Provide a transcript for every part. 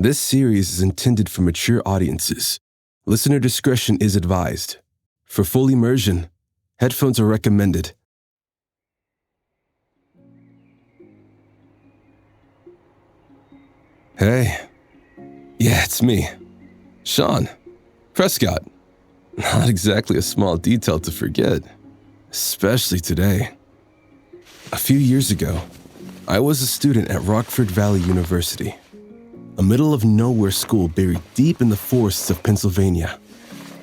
This series is intended for mature audiences. Listener discretion is advised. For full immersion, headphones are recommended. Hey. Yeah, it's me. Sean. Prescott. Not exactly a small detail to forget, especially today. A few years ago, I was a student at Rockford Valley University, a middle-of-nowhere school buried deep in the forests of Pennsylvania.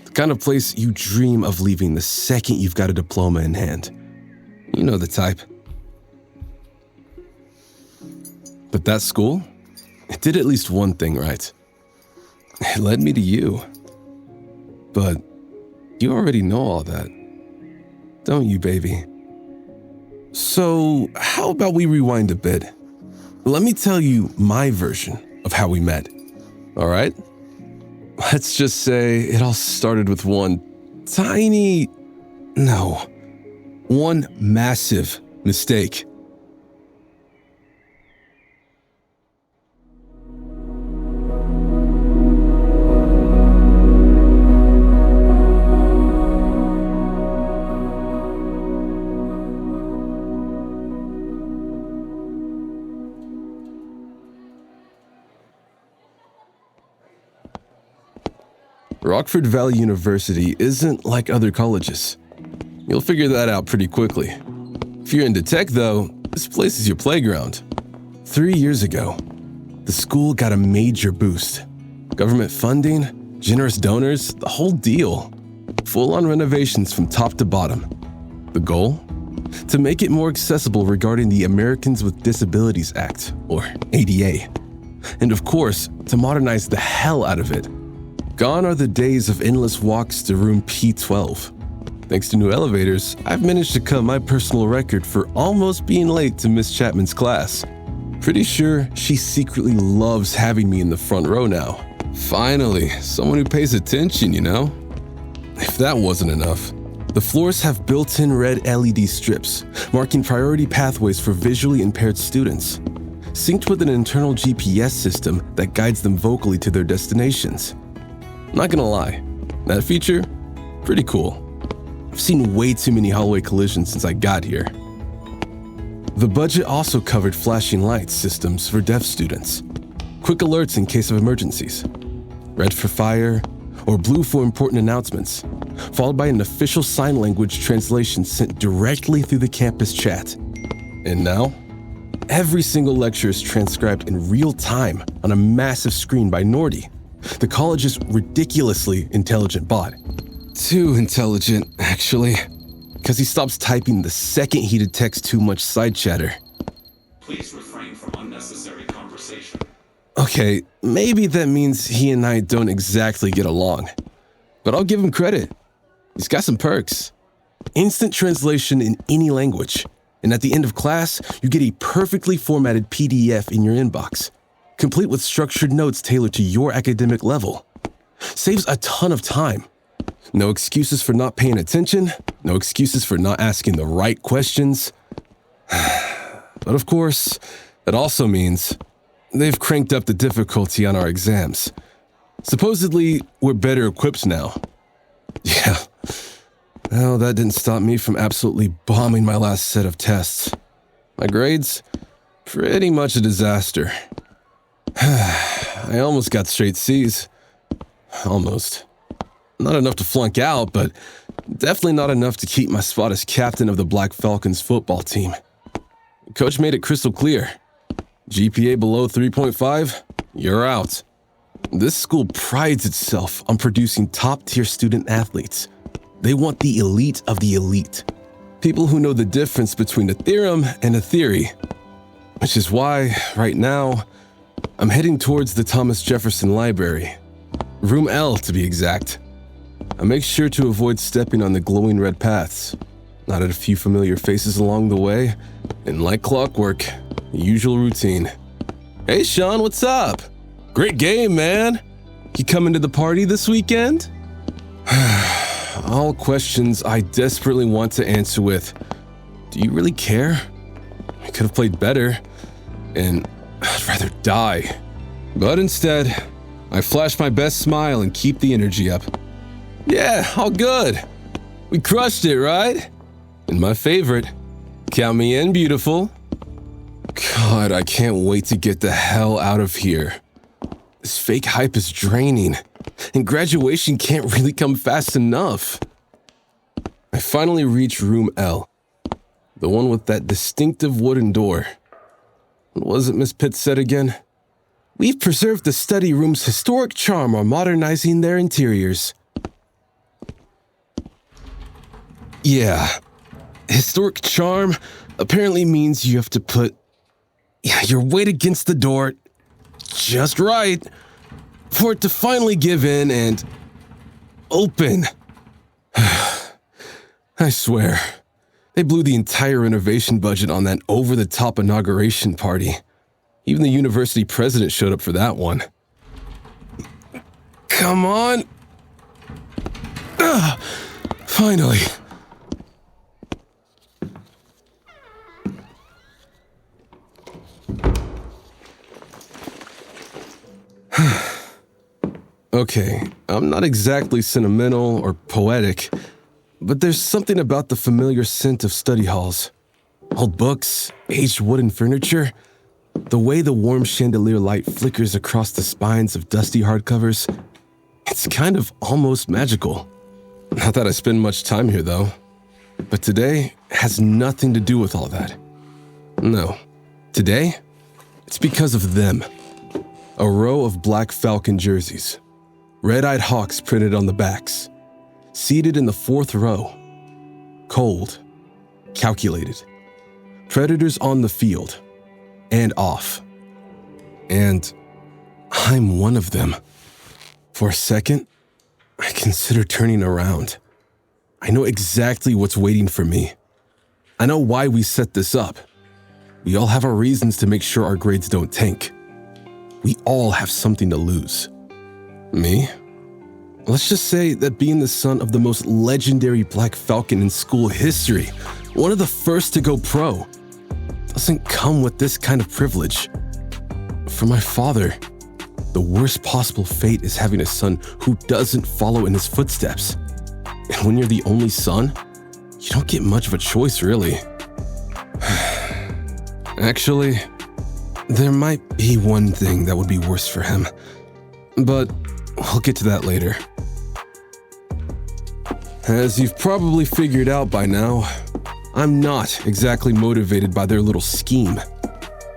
The kind of place you dream of leaving the second you've got a diploma in hand. You know the type. But that school, it did at least one thing right. It led me to you. But you already know all that, don't you, baby? So, how about we rewind a bit? Let me tell you my version of how we met, all right? Let's just say it all started with one massive mistake. Rockford Valley University isn't like other colleges. You'll figure that out pretty quickly. If you're into tech, though, this place is your playground. 3 years ago, the school got a major boost. Government funding, generous donors, the whole deal. Full-on renovations from top to bottom. The goal? To make it more accessible regarding the Americans with Disabilities Act, or ADA. And of course, to modernize the hell out of it. Gone are the days of endless walks to room P12. Thanks to new elevators, I've managed to cut my personal record for almost being late to Miss Chapman's class. Pretty sure she secretly loves having me in the front row now. Finally, someone who pays attention, you know? If that wasn't enough, the floors have built-in red LED strips, marking priority pathways for visually impaired students, synced with an internal GPS system that guides them vocally to their destinations. Not gonna lie, that feature, pretty cool. I've seen way too many hallway collisions since I got here. The budget also covered flashing lights systems for deaf students, quick alerts in case of emergencies, red for fire, or blue for important announcements, followed by an official sign language translation sent directly through the campus chat. And now, every single lecture is transcribed in real time on a massive screen by Nordy, the college's ridiculously intelligent bot. Too intelligent, actually, because he stops typing the second he detects too much side chatter. Please refrain from unnecessary conversation. Okay, maybe that means he and I don't exactly get along, but I'll give him credit. He's got some perks. Instant translation in any language, and at the end of class, you get a perfectly formatted PDF in your inbox, complete with structured notes tailored to your academic level. Saves a ton of time. No excuses for not paying attention, no excuses for not asking the right questions. But of course, that also means they've cranked up the difficulty on our exams. Supposedly, we're better equipped now. Yeah, well, that didn't stop me from absolutely bombing my last set of tests. My grades? Pretty much a disaster. I almost got straight C's. Almost. Not enough to flunk out, but definitely not enough to keep my spot as captain of the Black Falcons football team. Coach made it crystal clear. GPA below 3.5, you're out. This school prides itself on producing top-tier student athletes. They want the elite of the elite. People who know the difference between a theorem and a theory. Which is why, right now, I'm heading towards the Thomas Jefferson Library. Room L, to be exact. I make sure to avoid stepping on the glowing red paths, not at a few familiar faces along the way, and like clockwork, the usual routine. Hey Sean, what's up? Great game, man. You coming to the party this weekend? All questions I desperately want to answer with, do you really care? I could have played better, and I'd rather die. But instead, I flash my best smile and keep the energy up. Yeah, all good. We crushed it, right? And my favorite, count me in, beautiful. God, I can't wait to get the hell out of here. This fake hype is draining, and graduation can't really come fast enough. I finally reach room L, the one with that distinctive wooden door. What was it Miss Pitt said again? We've preserved the study room's historic charm while modernizing their interiors. Yeah, historic charm apparently means you have to put your weight against the door just right for it to finally give in and open. I swear, they blew the entire renovation budget on that over-the-top inauguration party. Even the university president showed up for that one. Come on. Finally. Okay, I'm not exactly sentimental or poetic, but there's something about the familiar scent of study halls. Old books, aged wooden furniture, the way the warm chandelier light flickers across the spines of dusty hardcovers. It's kind of almost magical. Not that I spend much time here, though. But today has nothing to do with all that. No. Today, it's because of them. A row of Black Falcon jerseys. Red-eyed hawks printed on the backs. Seated in the fourth row. Cold. Calculated. Predators on the field. And off. And I'm one of them. For a second, I consider turning around. I know exactly what's waiting for me. I know why we set this up. We all have our reasons to make sure our grades don't tank. We all have something to lose. Me? Let's just say that being the son of the most legendary Black Falcon in school history, one of the first to go pro, doesn't come with this kind of privilege. For my father, the worst possible fate is having a son who doesn't follow in his footsteps. And when you're the only son, you don't get much of a choice, really. Actually, there might be one thing that would be worse for him, but we'll get to that later. As you've probably figured out by now, I'm not exactly motivated by their little scheme.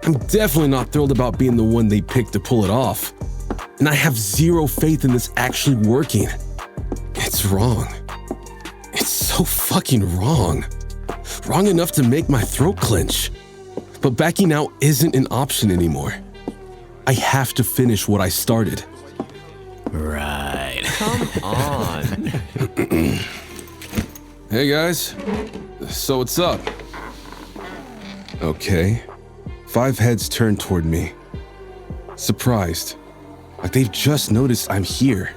I'm definitely not thrilled about being the one they picked to pull it off, and I have zero faith in this actually working. It's wrong. It's so fucking wrong. Wrong enough to make my throat clench. But backing out isn't an option anymore. I have to finish what I started. Right. Come on. Hey guys, so what's up? Okay. 5 heads turned toward me. Surprised. Like they've just noticed I'm here.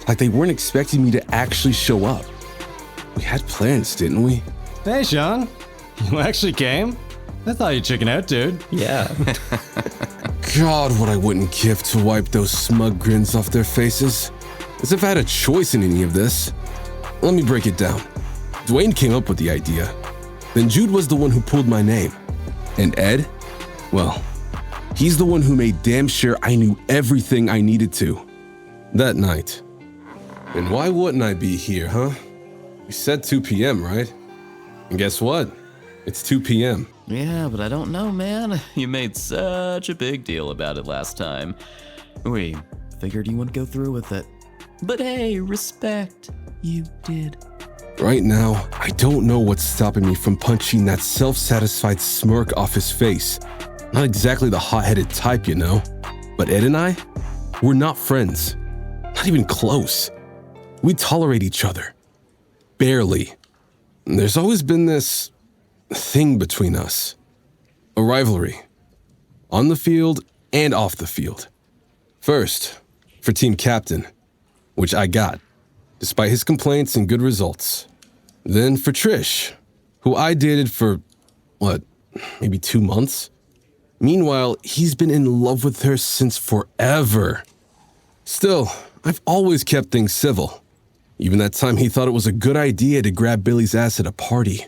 Like they weren't expecting me to actually show up. We had plans, didn't we? Hey, Sean. You actually came? I thought you'd chicken out, dude. Yeah. God, what I wouldn't give to wipe those smug grins off their faces. As if I had a choice in any of this. Let me break it down. Dwayne came up with the idea. Then Jude was the one who pulled my name. And Ed? Well, he's the one who made damn sure I knew everything I needed to. That night. And why wouldn't I be here, huh? We said 2 p.m., right? And guess what? It's 2 p.m. Yeah, but I don't know, man. You made such a big deal about it last time. We figured you wouldn't go through with it. But hey, respect. You did. Right now, I don't know what's stopping me from punching that self-satisfied smirk off his face. Not exactly the hot-headed type, you know. But Ed and I, we're not friends. Not even close. We tolerate each other. Barely. There's always been this thing between us. A rivalry. On the field and off the field. First, for team captain, which I got, despite his complaints and good results. Then for Trish, who I dated for, maybe 2 months? Meanwhile, he's been in love with her since forever. Still, I've always kept things civil. Even that time he thought it was a good idea to grab Billy's ass at a party.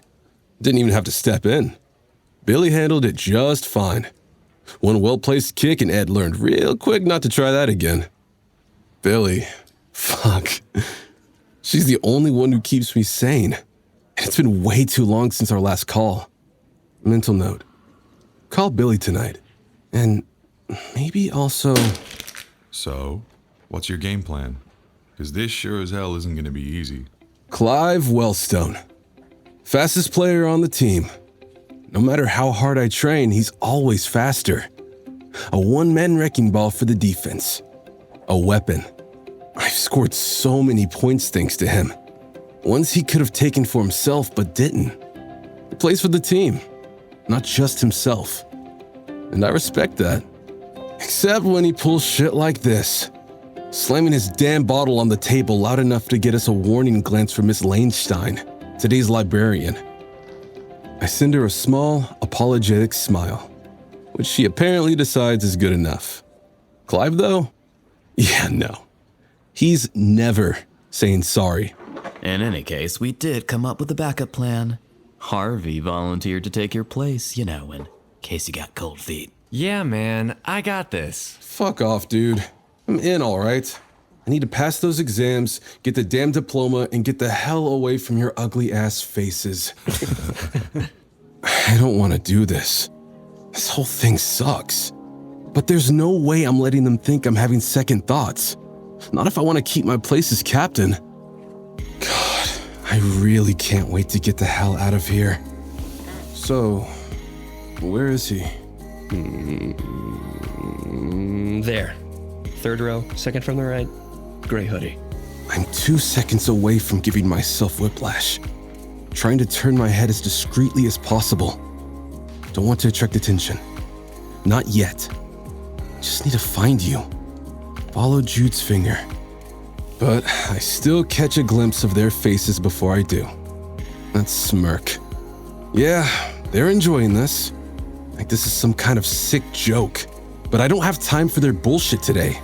Didn't even have to step in. Billy handled it just fine. One well-placed kick and Ed learned real quick not to try that again. Billy, fuck. She's the only one who keeps me sane. And it's been way too long since our last call. Mental note. Call Billy tonight. And maybe also... So, what's your game plan? Because this sure as hell isn't going to be easy. Clive Wellstone. Fastest player on the team. No matter how hard I train, he's always faster. A one-man wrecking ball for the defense. A weapon. I've scored so many points thanks to him. Ones he could have taken for himself but didn't. He plays for the team, not just himself. And I respect that. Except when he pulls shit like this. Slamming his damn bottle on the table loud enough to get us a warning glance from Miss Lanestein, today's librarian. I send her a small, apologetic smile, which she apparently decides is good enough. Clive, though? Yeah, no. He's never saying sorry. In any case, we did come up with a backup plan. Harvey volunteered to take your place, in case you got cold feet. Yeah, man, I got this. Fuck off, dude. I'm in, all right. I need to pass those exams, get the damn diploma, and get the hell away from your ugly-ass faces. I don't want to do this. This whole thing sucks. But there's no way I'm letting them think I'm having second thoughts. Not if I want to keep my place as captain. God, I really can't wait to get the hell out of here. So, where is he? There. Third row, second from the right, gray hoodie. I'm 2 seconds away from giving myself whiplash. Trying to turn my head as discreetly as possible. Don't want to attract attention. Not yet. Just need to find you. Follow Jude's finger. But I still catch a glimpse of their faces before I do. That smirk. Yeah, they're enjoying this. Like this is some kind of sick joke. But I don't have time for their bullshit today.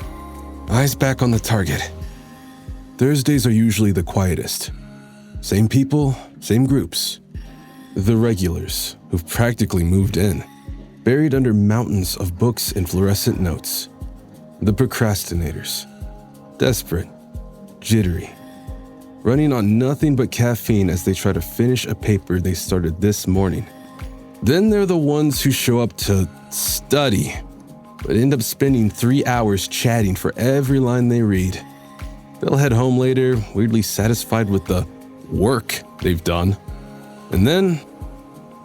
Eyes back on the target. Thursdays are usually the quietest. Same people, same groups. The regulars, who've practically moved in, buried under mountains of books and fluorescent notes. The procrastinators, desperate, jittery, running on nothing but caffeine as they try to finish a paper they started this morning. Then there are the ones who show up to study, but end up spending 3 hours chatting for every line they read. They'll head home later, weirdly satisfied with the work they've done. And then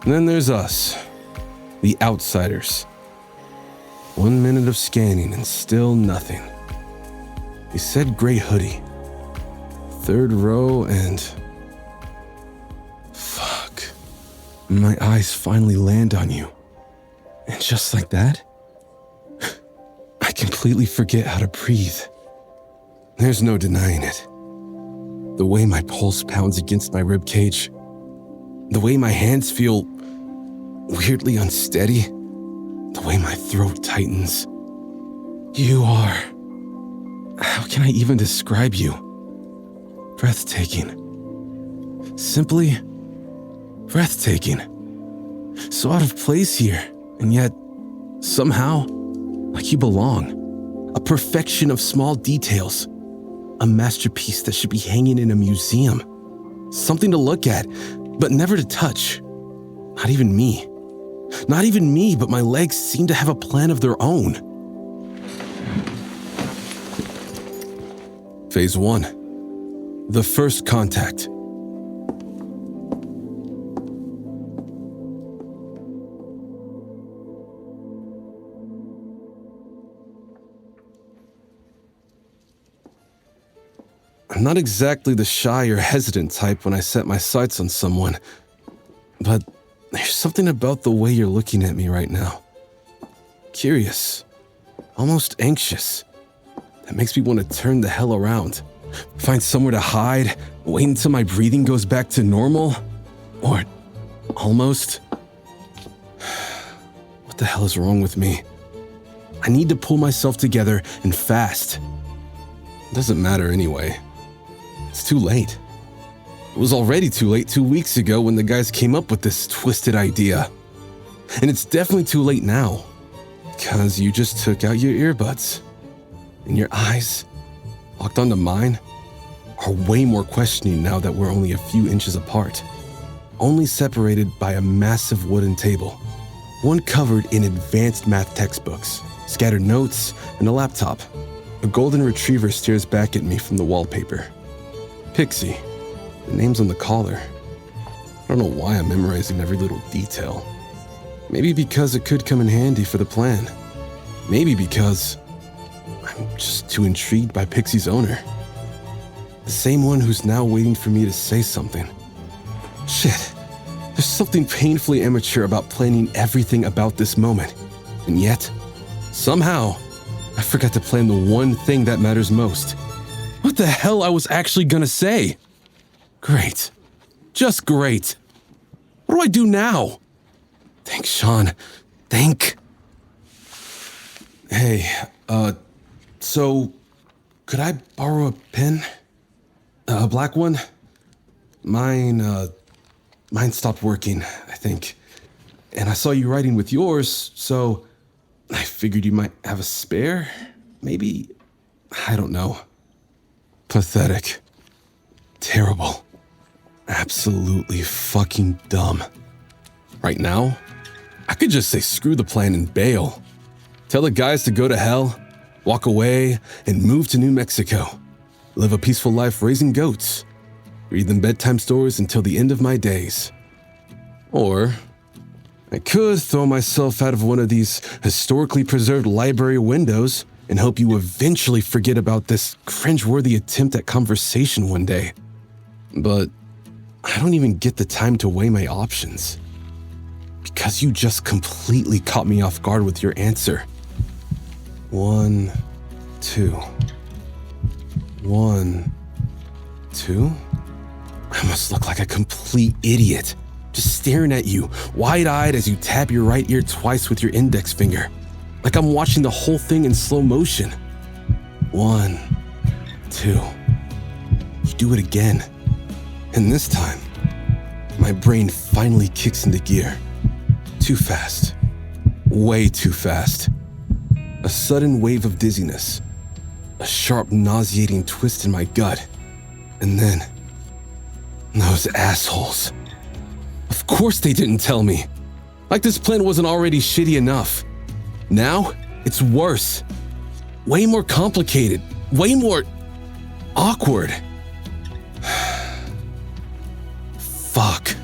there's us, the outsiders. 1 minute of scanning and still nothing. He said gray hoodie. Third row and... Fuck. My eyes finally land on you. And just like that, I completely forget how to breathe. There's no denying it. The way my pulse pounds against my ribcage, the way my hands feel weirdly unsteady, the way my throat tightens. You are... How can I even describe you? Breathtaking. Simply breathtaking. So out of place here, and yet somehow like you belong. A perfection of small details. A masterpiece that should be hanging in a museum. Something to look at, but never to touch. Not even me. Not even me, but my legs seem to have a plan of their own. Phase 1. The first contact. I'm not exactly the shy or hesitant type when I set my sights on someone, but there's something about the way you're looking at me right now. Curious, almost anxious. That makes me want to turn the hell around, find somewhere to hide, wait until my breathing goes back to normal, or almost. What What the hell is wrong with me? I need to pull myself together and fast. It doesn't matter anyway. It's too late. It was already too late 2 weeks ago when the guys came up with this twisted idea. And it's definitely too late now, because you just took out your earbuds, and your eyes, locked onto mine, are way more questioning now that we're only a few inches apart, only separated by a massive wooden table, one covered in advanced math textbooks, scattered notes, and a laptop. A golden retriever stares back at me from the wallpaper. Pixie, the name's on the collar. I don't know why I'm memorizing every little detail. Maybe because it could come in handy for the plan. Maybe because I'm just too intrigued by Pixie's owner. The same one who's now waiting for me to say something. Shit, there's something painfully immature about planning everything about this moment. And yet, somehow, I forgot to plan the one thing that matters most. What the hell I was actually gonna say? Great. Just great. What do I do now? Thanks, Sean. Thank. Hey, so could I borrow a pen? A black one? Mine stopped working, I think. And I saw you writing with yours, so I figured you might have a spare? Maybe? I don't know. Pathetic. Terrible. Absolutely fucking dumb. Right now, I could just say screw the plan and bail. Tell the guys to go to hell, walk away, and move to New Mexico. Live a peaceful life raising goats. Read them bedtime stories until the end of my days. Or I could throw myself out of one of these historically preserved library windows and hope you eventually forget about this cringeworthy attempt at conversation one day. But I don't even get the time to weigh my options. Because you just completely caught me off guard with your answer. 1, 2. 1, 2? I must look like a complete idiot, just staring at you, wide-eyed as you tap your right ear twice with your index finger, like I'm watching the whole thing in slow motion. 1, 2. You do it again. And this time, my brain finally kicks into gear. Too fast. Way too fast. A sudden wave of dizziness. A sharp, nauseating twist in my gut. And then, those assholes. Of course they didn't tell me. Like this plan wasn't already shitty enough. Now, it's worse. Way more complicated. Way more awkward. Fuck.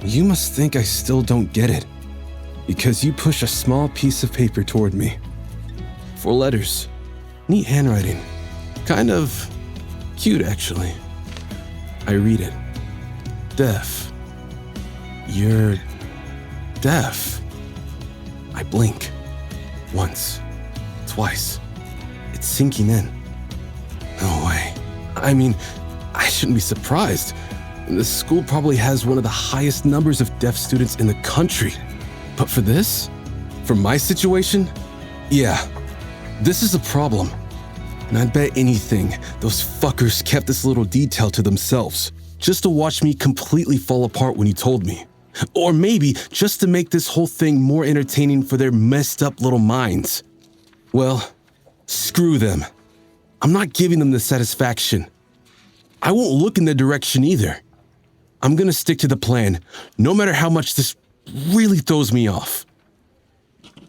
You must think I still don't get it. Because you push a small piece of paper toward me. 4 letters. Neat handwriting. Kind of cute, actually. I read it. Deaf. You're deaf. I blink. Once. Twice. It's sinking in. No way. I mean, I shouldn't be surprised. The school probably has one of the highest numbers of deaf students in the country. But for this? For my situation? Yeah. This is a problem. And I'd bet anything those fuckers kept this little detail to themselves, just to watch me completely fall apart when you told me. Or maybe just to make this whole thing more entertaining for their messed up little minds. Well, screw them. I'm not giving them the satisfaction. I won't look in their direction either. I'm gonna stick to the plan, no matter how much this really throws me off.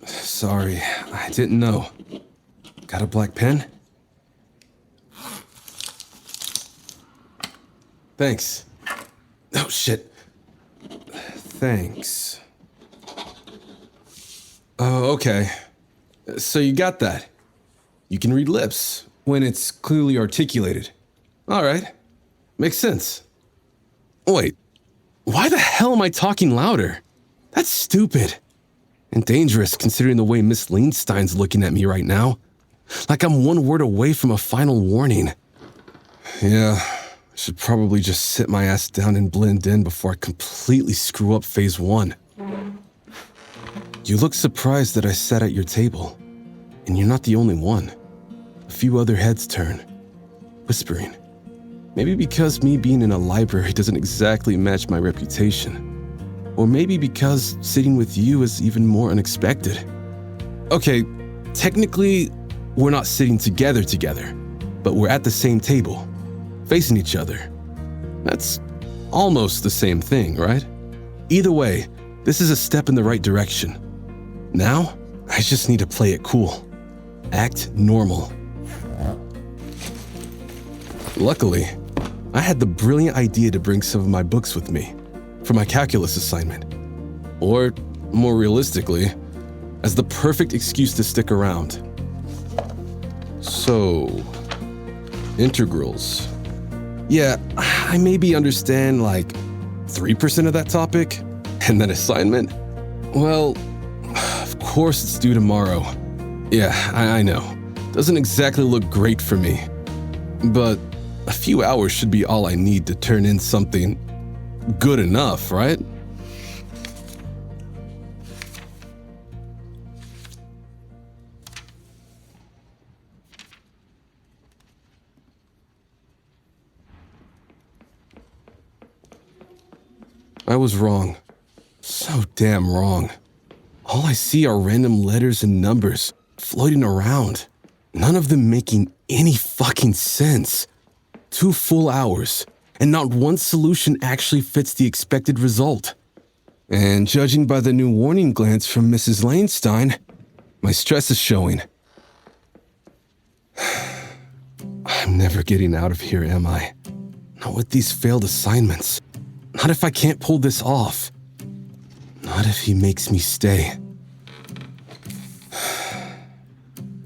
Sorry, I didn't know. Got a black pen? Thanks. Oh, shit. Thanks. Oh, okay. So you got that. You can read lips when it's clearly articulated. All right. Makes sense. Wait, why the hell am I talking louder? That's stupid. And dangerous considering the way Miss Leinstein's looking at me right now. Like I'm one word away from a final warning. Yeah, I should probably just sit my ass down and blend in before I completely screw up phase 1. You look surprised that I sat at your table, and you're not the only one. A few other heads turn, whispering. Maybe because me being in a library doesn't exactly match my reputation. Or maybe because sitting with you is even more unexpected. Okay, technically, we're not sitting together, but we're at the same table, facing each other. That's almost the same thing, right? Either way, this is a step in the right direction. Now, I just need to play it cool. Act normal. Luckily, I had the brilliant idea to bring some of my books with me for my calculus assignment. Or, more realistically, as the perfect excuse to stick around. So, integrals. Yeah, I maybe understand like 3% of that topic, and that assignment? Well, of course it's due tomorrow. Yeah, I know. Doesn't exactly look great for me. But a few hours should be all I need to turn in something good enough, right? I was wrong. So damn wrong. All I see are random letters and numbers floating around. None of them making any fucking sense. 2 full hours, and not one solution actually fits the expected result. And judging by the new warning glance from Mrs. Lanestein, my stress is showing. I'm never getting out of here, am I? Not with these failed assignments. Not if I can't pull this off. Not if he makes me stay.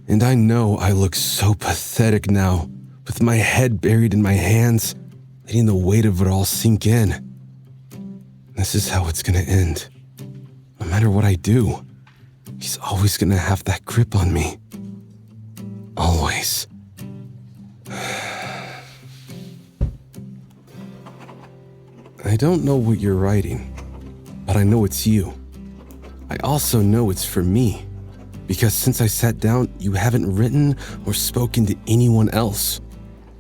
And I know I look so pathetic now, with my head buried in my hands, letting the weight of it all sink in. This is how it's gonna end. No matter what I do, he's always gonna have that grip on me. Always. I don't know what you're writing, but I know it's you. I also know it's for me, because since I sat down, you haven't written or spoken to anyone else,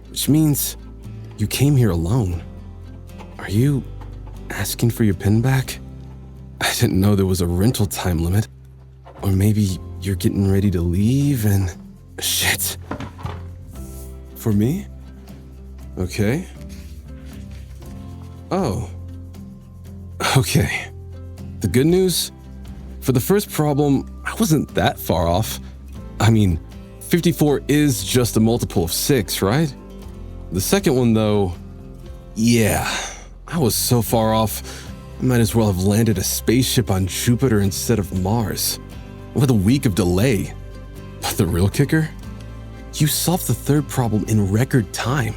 which means you came here alone. Are you asking for your pen back? I didn't know there was a rental time limit. Or maybe you're getting ready to leave and... Shit. For me? Okay. Oh. Okay. The good news? For the first problem, I wasn't that far off. I mean, 54 is just a multiple of 6, right? The second one, though, yeah, I was so far off, I might as well have landed a spaceship on Jupiter instead of Mars, with a week of delay. But the real kicker? You solved the third problem in record time.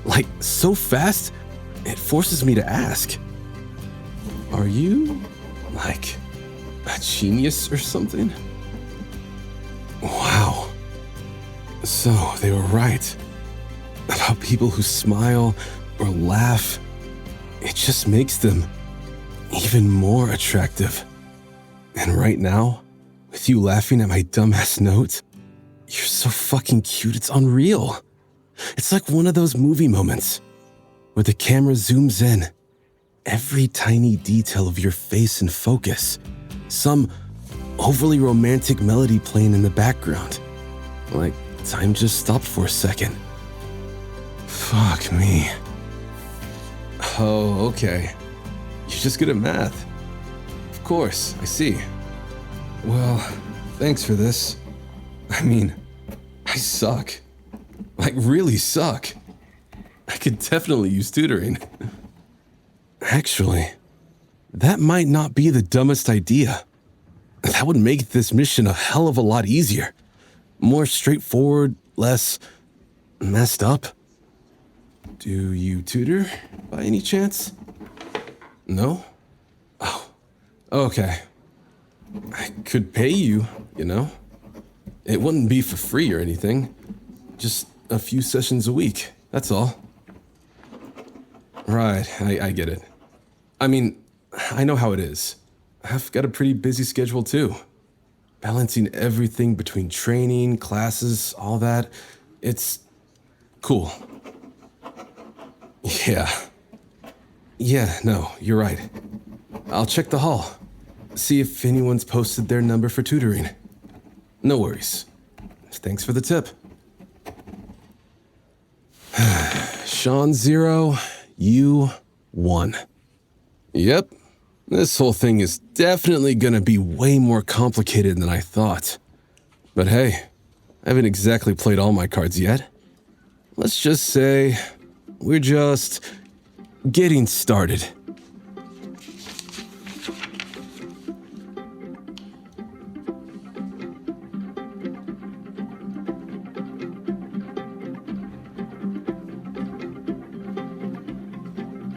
Like, so fast, it forces me to ask, are you, like, a genius or something? Wow. So, they were right. About people who smile or laugh, it just makes them even more attractive. And right now, with you laughing at my dumbass note, you're so fucking cute, it's unreal. It's like one of those movie moments where the camera zooms in, every tiny detail of your face in focus, some overly romantic melody playing in the background. Like time just stopped for a second. Fuck me. Oh, okay. You're just good at math. Of course, I see. Well, thanks for this. I mean, I suck. Like, really suck. I could definitely use tutoring. Actually, that might not be the dumbest idea. That would make this mission a hell of a lot easier. More straightforward, less messed up. Do you tutor, by any chance? No? Oh, okay. I could pay you, you know? It wouldn't be for free or anything. Just a few sessions a week, that's all. Right, I get it. I mean, I know how it is. I've got a pretty busy schedule too. Balancing everything between training, classes, all that. It's cool. Yeah, no, you're right. I'll check the hall. See if anyone's posted their number for tutoring. No worries. Thanks for the tip. Sean 0, you 1. Yep, this whole thing is definitely gonna be way more complicated than I thought. But hey, I haven't exactly played all my cards yet. Let's just say we're just getting started.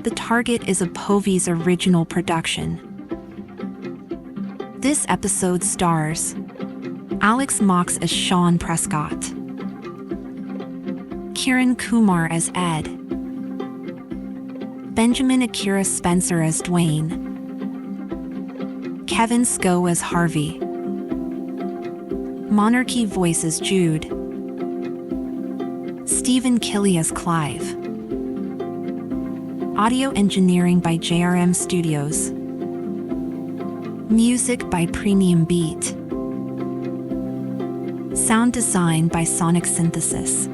The Target is a Povies original production. This episode stars Alex Mox as Sean Prescott, Kiran Kumar as Ed, Benjamin Akira Spencer as Dwayne, Kevin Sko as Harvey, Monarchy voices Jude, Stephen Killey as Clive. Audio engineering by JRM Studios. Music by Premium Beat. Sound design by Sonic Synthesis.